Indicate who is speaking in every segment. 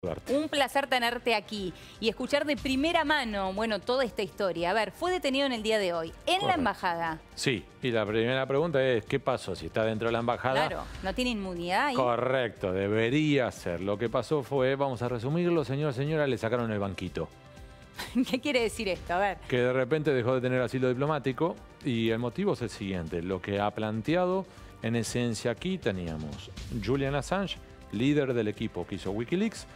Speaker 1: Un placer tenerte aquí y escuchar de primera mano, bueno, toda esta historia. A ver, fue detenido en el día de hoy, en la embajada.
Speaker 2: Sí, y la primera pregunta es, ¿qué pasó si está dentro de la embajada?
Speaker 1: Claro, no tiene inmunidad ahí.
Speaker 2: Correcto, debería ser. Lo que pasó fue, vamos a resumirlo, señora, le sacaron el banquito.
Speaker 1: ¿Qué quiere decir esto? A ver.
Speaker 2: Que de repente dejó de tener asilo diplomático y el motivo es el siguiente. Lo que ha planteado, en esencia aquí teníamos Julian Assange, líder del equipo que hizo Wikileaks,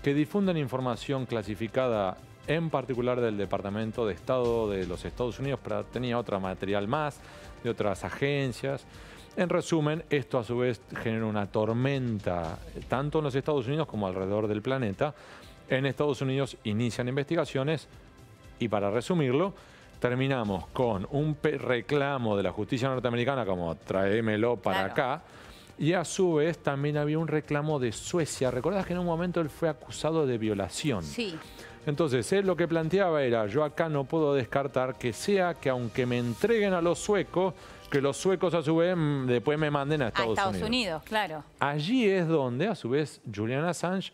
Speaker 2: que difunden información clasificada en particular del Departamento de Estado de los Estados Unidos, pero tenía otro material más de otras agencias. En resumen, esto a su vez genera una tormenta tanto en los Estados Unidos como alrededor del planeta. En Estados Unidos inician investigaciones y, para resumirlo, terminamos con un reclamo de la justicia norteamericana como tráemelo para acá. Y a su vez también había un reclamo de Suecia. ¿Recordás que en un momento él fue acusado de violación?
Speaker 1: Sí.
Speaker 2: Entonces, él lo que planteaba era, yo acá no puedo descartar que sea que aunque me entreguen a los suecos, que los suecos a su vez después me manden a Estados Unidos.
Speaker 1: Claro.
Speaker 2: Allí es donde, a su vez, Julian Assange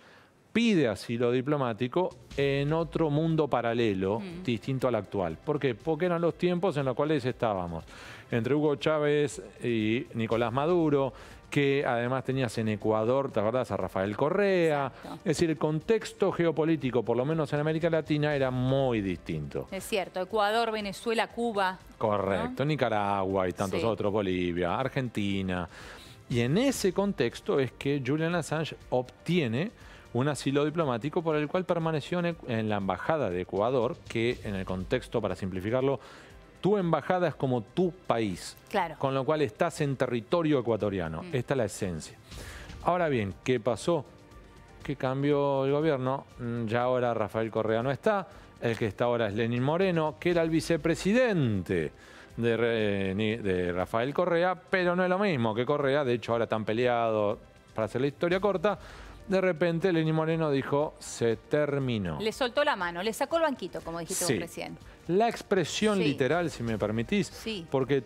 Speaker 2: pide asilo diplomático en otro mundo paralelo, distinto al actual. ¿Por qué? Porque eran los tiempos en los cuales estábamos entre Hugo Chávez y Nicolás Maduro, que además tenías en Ecuador, ¿te acordás? A Rafael Correa.
Speaker 1: Exacto.
Speaker 2: Es decir, el contexto geopolítico, por lo menos en América Latina, era muy distinto.
Speaker 1: Es cierto, Ecuador, Venezuela, Cuba.
Speaker 2: Correcto, ¿no? Nicaragua y tantos otros, Bolivia, Argentina. Y en ese contexto es que Julian Assange obtiene un asilo diplomático por el cual permaneció en la embajada de Ecuador, que en el contexto, para simplificarlo, tu embajada es como tu país,
Speaker 1: claro,
Speaker 2: con lo cual estás en territorio ecuatoriano. Esta es la esencia. Ahora bien, ¿qué pasó? Que cambió el gobierno, ya ahora Rafael Correa no está, el que está ahora es Lenín Moreno, que era el vicepresidente de Rafael Correa, pero no es lo mismo que Correa, de hecho ahora están peleados, para hacer la historia corta. De repente Lenín Moreno dijo, se terminó.
Speaker 1: Le soltó la mano, le sacó el banquito, como dijiste vos recién.
Speaker 2: La expresión literal, si me permitís, porque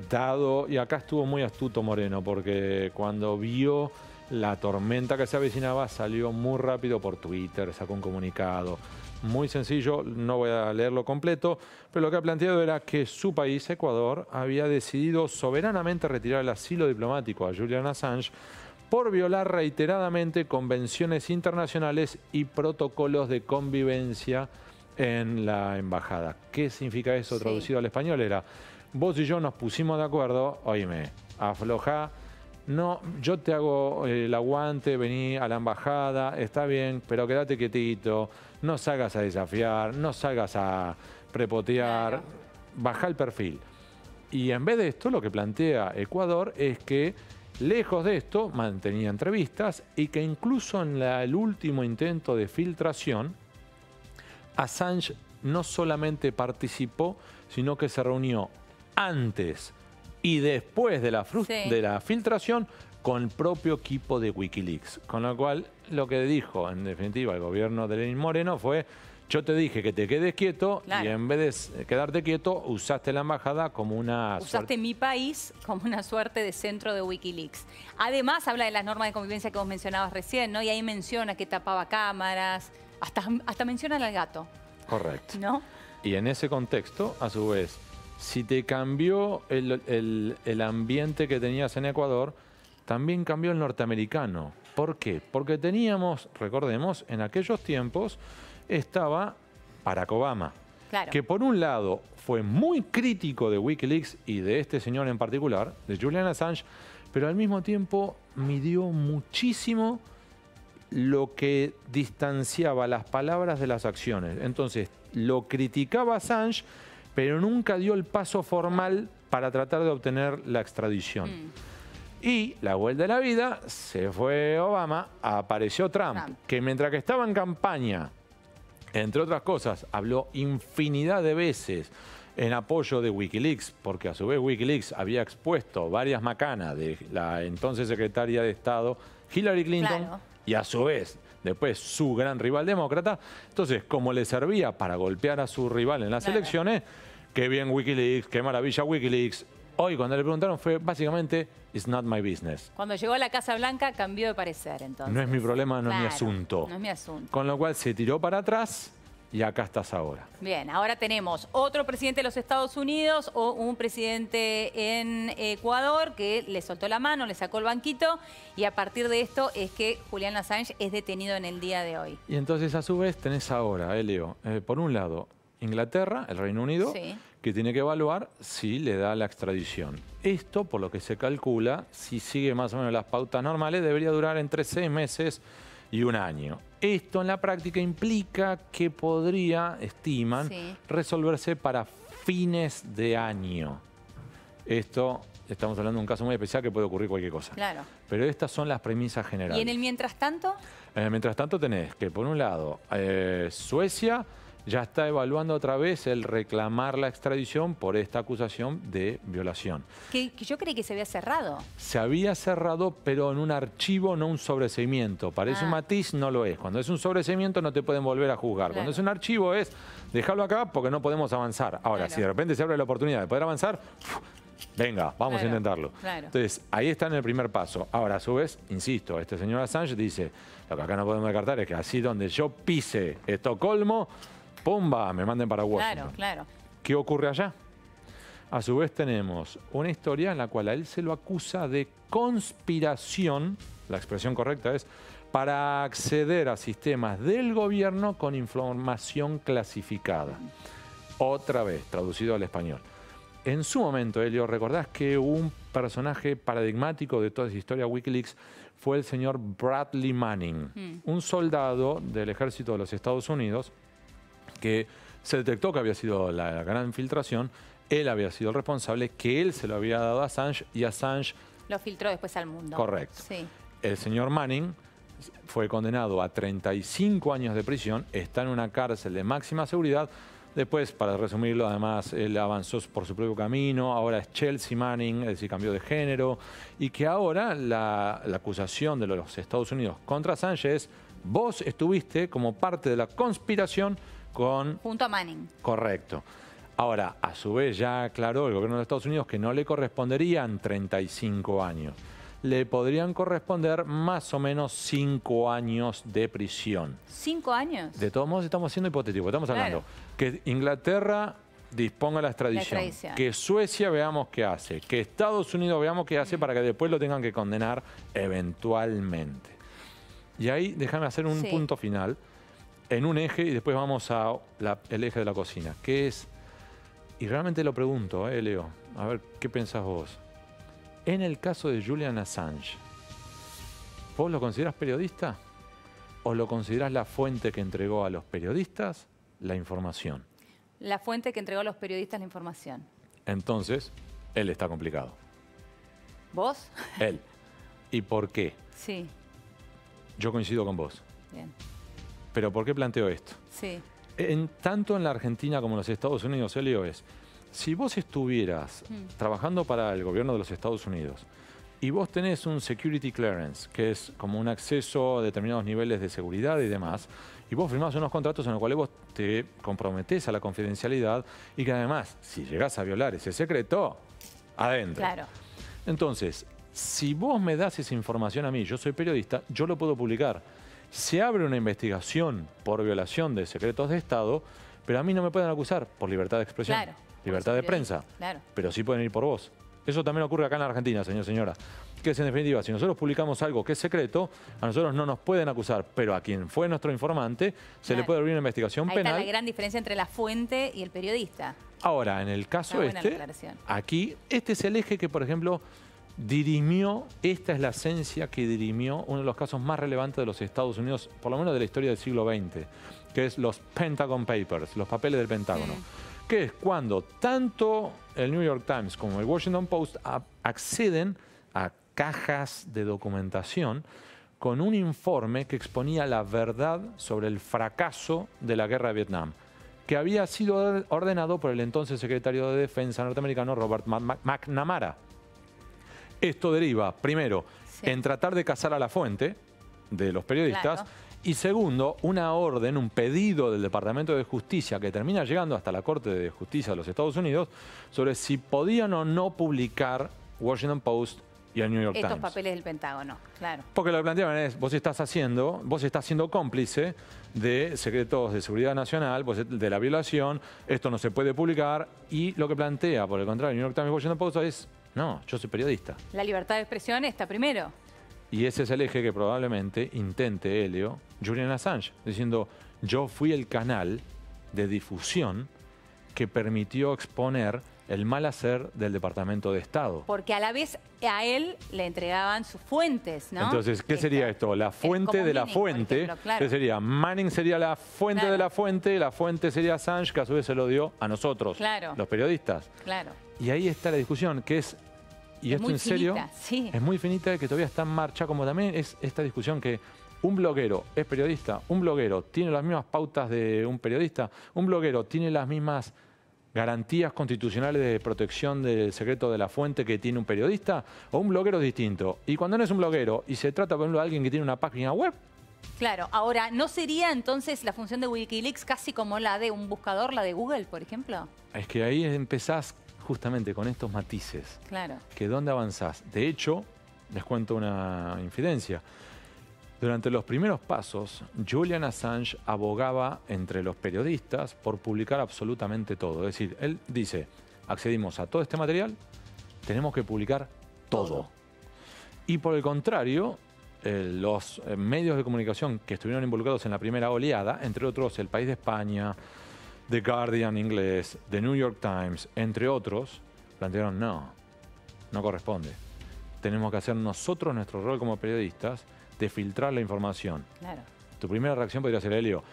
Speaker 2: dado, y acá estuvo muy astuto Moreno, porque cuando vio la tormenta que se avecinaba, salió muy rápido por Twitter, sacó un comunicado. Muy sencillo, no voy a leerlo completo, pero lo que ha planteado era que su país, Ecuador, había decidido soberanamente retirar el asilo diplomático a Julian Assange por violar reiteradamente convenciones internacionales y protocolos de convivencia en la embajada. ¿Qué significa eso traducido al español? Era, vos y yo nos pusimos de acuerdo, oíme, aflojá, no, yo te hago el aguante, vení a la embajada, está bien, pero quédate quietito, no salgas a desafiar, no salgas a prepotear, bajá el perfil. Y en vez de esto, lo que plantea Ecuador es que, lejos de esto, mantenía entrevistas y que incluso en el último intento de filtración, Assange no solamente participó, sino que se reunió antes y después de la filtración con el propio equipo de Wikileaks. Con lo cual, lo que dijo, en definitiva, el gobierno de Lenín Moreno fue, yo te dije que te quedes quieto y en vez de quedarte quieto, usaste la embajada como una
Speaker 1: Usaste mi país como una suerte de centro de Wikileaks. Además, habla de las normas de convivencia que vos mencionabas recién, ¿no? Y ahí menciona que tapaba cámaras, hasta menciona al gato.
Speaker 2: Correcto.
Speaker 1: ¿No?
Speaker 2: Y en ese contexto, a su vez, si te cambió el ambiente que tenías en Ecuador, también cambió el norteamericano. ¿Por qué? Porque teníamos, recordemos, en aquellos tiempos estaba Barack Obama, que por un lado fue muy crítico de Wikileaks y de este señor en particular, de Julian Assange, pero al mismo tiempo midió muchísimo lo que distanciaba las palabras de las acciones. Entonces, lo criticaba Assange, pero nunca dio el paso formal para tratar de obtener la extradición. Y la vuelta de la vida, se fue Obama, apareció Trump, que mientras que estaba en campaña, entre otras cosas, habló infinidad de veces en apoyo de Wikileaks, porque a su vez Wikileaks había expuesto varias macanas de la entonces secretaria de Estado, Hillary Clinton, y a su vez, después, su gran rival demócrata. Entonces, como le servía para golpear a su rival en las elecciones, qué bien Wikileaks, qué maravilla Wikileaks, Hoy cuando le preguntaron fue básicamente, it's not my business.
Speaker 1: Cuando llegó a la Casa Blanca cambió de parecer entonces.
Speaker 2: No es mi problema, no es mi asunto.
Speaker 1: No es mi asunto.
Speaker 2: Con lo cual se tiró para atrás y acá estás ahora.
Speaker 1: Bien, ahora tenemos otro presidente de los Estados Unidos o un presidente en Ecuador que le soltó la mano, le sacó el banquito y a partir de esto es que Julian Assange es detenido en el día de hoy.
Speaker 2: Y entonces a su vez tenés ahora, Leo, por un lado Inglaterra, el Reino Unido,
Speaker 1: sí,
Speaker 2: que tiene que evaluar si le da la extradición. Esto, por lo que se calcula, si sigue más o menos las pautas normales, debería durar entre 6 meses y 1 año. Esto en la práctica implica que podría, estiman,
Speaker 1: sí,
Speaker 2: resolverse para fines de año. Esto, estamos hablando de un caso muy especial que puede ocurrir cualquier cosa.
Speaker 1: claro.
Speaker 2: Pero estas son las premisas generales.
Speaker 1: ¿Y en el mientras tanto?
Speaker 2: Mientras tanto tenés que, por un lado, Suecia ya está evaluando otra vez el reclamar la extradición por esta acusación de violación.
Speaker 1: Que yo creí que se había cerrado.
Speaker 2: Se había cerrado, pero en un archivo, no un sobreseimiento. Parece un matiz, no lo es. Cuando es un sobreseimiento no te pueden volver a juzgar. Claro. Cuando es un archivo es, déjalo acá porque no podemos avanzar. Ahora, claro, si de repente se abre la oportunidad de poder avanzar, venga, vamos a intentarlo. Claro. Entonces, ahí está en el primer paso. Ahora, a su vez, insisto, este señor Assange dice, lo que acá no podemos descartar es que así donde yo pise Estocolmo, ¡pumba!, me manden para Washington.
Speaker 1: Claro, claro.
Speaker 2: ¿Qué ocurre allá? A su vez tenemos una historia en la cual a él se lo acusa de conspiración, la expresión correcta es, para acceder a sistemas del gobierno con información clasificada. Otra vez, traducido al español. En su momento, Elio, ¿recordás que un personaje paradigmático de toda esa historia Wikileaks fue el señor Bradley Manning, un soldado del ejército de los Estados Unidos que se detectó que había sido la gran filtración, él había sido el responsable, que él se lo había dado a Assange y Assange
Speaker 1: lo filtró después al mundo.
Speaker 2: Correcto.
Speaker 1: Sí.
Speaker 2: El señor Manning fue condenado a 35 años de prisión, está en una cárcel de máxima seguridad. Después, para resumirlo, además, él avanzó por su propio camino, ahora es Chelsea Manning, es decir, cambió de género, y que ahora la acusación de los Estados Unidos contra Assange es, vos estuviste como parte de la conspiración junto
Speaker 1: a Manning.
Speaker 2: Correcto. Ahora, a su vez ya aclaró el gobierno de Estados Unidos que no le corresponderían 35 años. Le podrían corresponder más o menos 5 años de prisión.
Speaker 1: ¿5 años?
Speaker 2: De todos modos estamos siendo hipotéticos. Estamos hablando que Inglaterra disponga la extradición, que Suecia veamos qué hace, que Estados Unidos veamos qué hace para que después lo tengan que condenar eventualmente. Y ahí déjame hacer un punto final en un eje y después vamos al eje de la cocina, que es, y realmente lo pregunto, Leo, a ver qué pensás vos. En el caso de Julian Assange, ¿vos lo considerás periodista o lo considerás la fuente que entregó a los periodistas la información?
Speaker 1: La fuente que entregó a los periodistas la información.
Speaker 2: Entonces, él está complicado.
Speaker 1: ¿Vos?
Speaker 2: Él. ¿Y por qué?
Speaker 1: Sí.
Speaker 2: Yo coincido con vos.
Speaker 1: Bien.
Speaker 2: ¿Pero por qué planteo esto?
Speaker 1: Sí.
Speaker 2: Tanto en la Argentina como en los Estados Unidos, Elio, es, si vos estuvieras trabajando para el gobierno de los Estados Unidos y vos tenés un security clearance, que es como un acceso a determinados niveles de seguridad y demás, y vos firmás unos contratos en los cuales vos te comprometés a la confidencialidad y que además, si llegás a violar ese secreto, adentro.
Speaker 1: Claro.
Speaker 2: Entonces, si vos me das esa información a mí, yo soy periodista, yo lo puedo publicar. Se abre una investigación por violación de secretos de Estado, pero a mí no me pueden acusar por libertad de expresión, libertad de prensa, pero sí pueden ir por vos. Eso también ocurre acá en la Argentina, señora. Que es, en definitiva, si nosotros publicamos algo que es secreto, a nosotros no nos pueden acusar, pero a quien fue nuestro informante se le puede abrir una investigación penal.
Speaker 1: Ahí está la gran diferencia entre la fuente y el periodista.
Speaker 2: Ahora, en el caso aquí, este es el eje que, por ejemplo, dirimió, esta es la esencia que dirimió uno de los casos más relevantes de los Estados Unidos, por lo menos de la historia del siglo XX, que es los Pentagon Papers, los papeles del Pentágono, que es cuando tanto el New York Times como el Washington Post acceden a cajas de documentación con un informe que exponía la verdad sobre el fracaso de la guerra de Vietnam, que había sido ordenado por el entonces secretario de Defensa norteamericano Robert McNamara. Esto deriva, primero, en tratar de cazar a la fuente de los periodistas Y segundo, una orden, un pedido del Departamento de Justicia que termina llegando hasta la Corte de Justicia de los Estados Unidos sobre si podían o no publicar Washington Post y el New York Times.
Speaker 1: Estos papeles del Pentágono, claro.
Speaker 2: Porque lo que planteaban es, vos estás siendo cómplice de secretos de seguridad nacional, de la violación, esto no se puede publicar, y lo que plantea, por el contrario, el New York Times y Washington Post es, no, yo soy periodista.
Speaker 1: La libertad de expresión está primero.
Speaker 2: Y ese es el eje que probablemente intente, Elio, Julian Assange, diciendo, yo fui el canal de difusión que permitió exponer el mal hacer del Departamento de Estado.
Speaker 1: Porque a la vez a él le entregaban sus fuentes, ¿no?
Speaker 2: Entonces, ¿qué sería esto? La fuente de la fuente.
Speaker 1: Claro.
Speaker 2: ¿Qué sería? Manning sería la fuente de la fuente sería Assange, que a su vez se lo dio a nosotros, los periodistas.
Speaker 1: Claro.
Speaker 2: Y ahí está la discusión, que es, y esto en serio,
Speaker 1: sí.
Speaker 2: es muy finita, que todavía está en marcha, como también es esta discusión que un bloguero es periodista, un bloguero tiene las mismas pautas de un periodista, un bloguero tiene las mismas garantías constitucionales de protección del secreto de la fuente que tiene un periodista, o un bloguero es distinto. Y cuando no es un bloguero y se trata, por ejemplo, de alguien que tiene una página web.
Speaker 1: Claro, ahora, ¿no sería entonces la función de Wikileaks casi como la de un buscador, la de Google, por ejemplo?
Speaker 2: Es que ahí empezás justamente con estos matices.
Speaker 1: Claro.
Speaker 2: Que ¿dónde avanzás? De hecho, les cuento una infidencia. Durante los primeros pasos, Julian Assange abogaba entre los periodistas por publicar absolutamente todo. Es decir, él dice, accedimos a todo este material, tenemos que publicar todo. Y por el contrario, los medios de comunicación que estuvieron involucrados en la primera oleada, entre otros El País de España, The Guardian inglés, The New York Times, entre otros, plantearon, no corresponde. Tenemos que hacer nosotros nuestro rol como periodistas de filtrar la información.
Speaker 1: Claro.
Speaker 2: Tu primera reacción podría ser, Elio,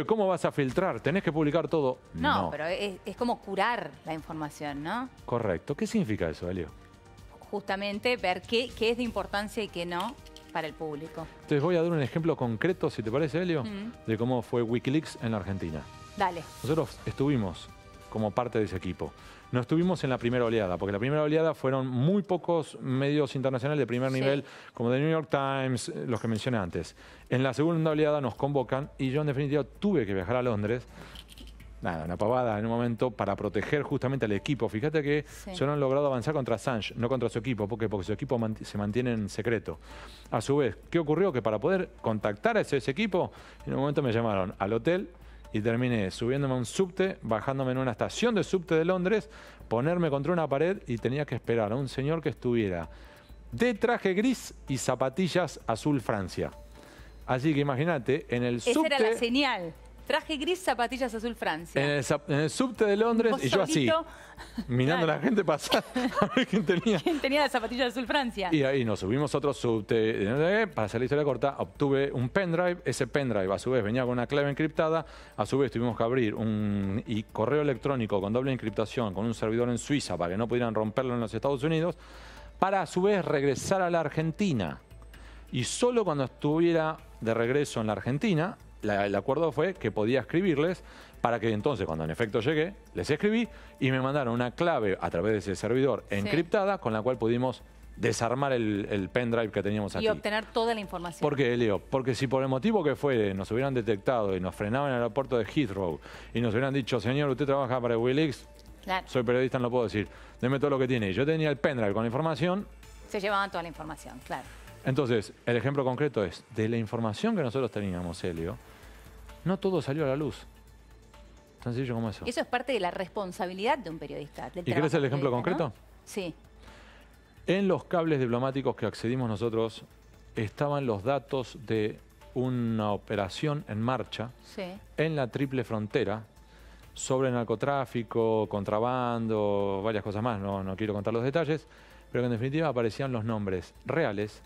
Speaker 2: ¿cómo vas a filtrar? ¿Tenés que publicar todo?
Speaker 1: No, pero es como curar la información, ¿no?
Speaker 2: Correcto. ¿Qué significa eso, Elio?
Speaker 1: Justamente ver qué es de importancia y qué no para el público.
Speaker 2: Entonces voy a dar un ejemplo concreto, si te parece, Elio, de cómo fue Wikileaks en la Argentina.
Speaker 1: Dale.
Speaker 2: Nosotros estuvimos como parte de ese equipo. No estuvimos en la primera oleada, porque la primera oleada fueron muy pocos medios internacionales de primer nivel, como The New York Times, los que mencioné antes. En la segunda oleada nos convocan y yo en definitiva tuve que viajar a Londres, nada, una pavada en un momento, para proteger justamente al equipo. Fíjate que solo han logrado avanzar contra Assange, no contra su equipo, porque su equipo se mantiene en secreto. A su vez, ¿qué ocurrió? Que para poder contactar a ese equipo, en un momento me llamaron al hotel, y terminé subiéndome a un subte, bajándome en una estación de subte de Londres, ponerme contra una pared y tenía que esperar a un señor que estuviera de traje gris y zapatillas azul Francia. Así que imagínate, en el subte...
Speaker 1: Esa era la señal. Traje gris, zapatillas azul Francia.
Speaker 2: En el subte de Londres y yo así, mirando a la gente pasar a ver quién tenía.
Speaker 1: ¿Quién tenía las zapatillas azul Francia?
Speaker 2: Y ahí nos subimos a otro subte. Para hacer la historia corta, obtuve un pendrive. Ese pendrive a su vez venía con una clave encriptada. A su vez tuvimos que abrir un correo electrónico con doble encriptación con un servidor en Suiza para que no pudieran romperlo en los Estados Unidos, para a su vez regresar a la Argentina. Y solo cuando estuviera de regreso en la Argentina, el acuerdo fue que podía escribirles para que entonces, cuando en efecto llegué, les escribí y me mandaron una clave a través de ese servidor encriptada con la cual pudimos desarmar el pendrive que teníamos aquí.
Speaker 1: Y obtener toda la información.
Speaker 2: ¿Por qué, Elio? Porque si por el motivo que fuere nos hubieran detectado y nos frenaban en el aeropuerto de Heathrow y nos hubieran dicho, señor, usted trabaja para Wikileaks, soy periodista, no lo puedo decir, deme todo lo que tiene. Yo tenía el pendrive con la información. Se
Speaker 1: llevaban toda la información, claro.
Speaker 2: Entonces, el ejemplo concreto es, de la información que nosotros teníamos, Elio, no todo salió a la luz. Tan sencillo como eso.
Speaker 1: Eso es parte de la responsabilidad de un periodista.
Speaker 2: ¿Y querés el ejemplo concreto?
Speaker 1: ¿No? Sí.
Speaker 2: En los cables diplomáticos que accedimos nosotros estaban los datos de una operación en marcha en la triple frontera sobre narcotráfico, contrabando, varias cosas más, no quiero contar los detalles, pero que en definitiva aparecían los nombres reales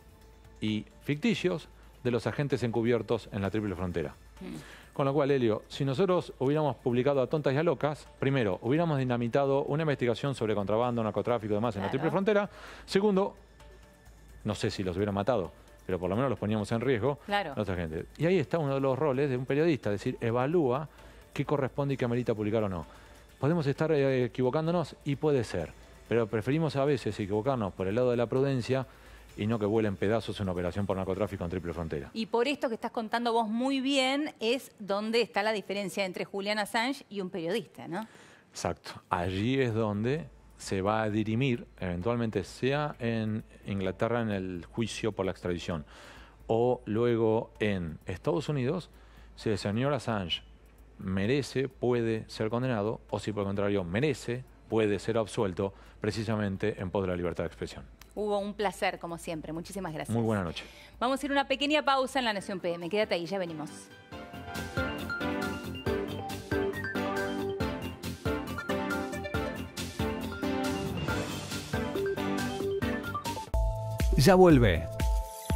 Speaker 2: y ficticios de los agentes encubiertos en la triple frontera. Con lo cual, Elio, si nosotros hubiéramos publicado a tontas y a locas, primero, hubiéramos dinamitado una investigación sobre contrabando, narcotráfico y demás en la triple frontera. Segundo, no sé si los hubieran matado, pero por lo menos los poníamos en riesgo a otra gente. Y ahí está uno de los roles de un periodista, es decir, evalúa qué corresponde y qué amerita publicar o no. Podemos estar equivocándonos y puede ser, pero preferimos a veces equivocarnos por el lado de la prudencia y no que vuelen pedazos en una operación por narcotráfico en triple frontera.
Speaker 1: Y por esto que estás contando vos muy bien es donde está la diferencia entre Julian Assange y un periodista, ¿no?
Speaker 2: Exacto. Allí es donde se va a dirimir, eventualmente, sea en Inglaterra en el juicio por la extradición o luego en Estados Unidos, si el señor Assange merece, puede ser condenado, o si por el contrario merece, puede ser absuelto, precisamente en pos de la libertad de expresión.
Speaker 1: Hugo, un placer, como siempre. Muchísimas gracias.
Speaker 2: Muy buena noche.
Speaker 1: Vamos a ir a una pequeña pausa en La Nación PM. Quédate ahí, ya venimos.
Speaker 3: Ya vuelve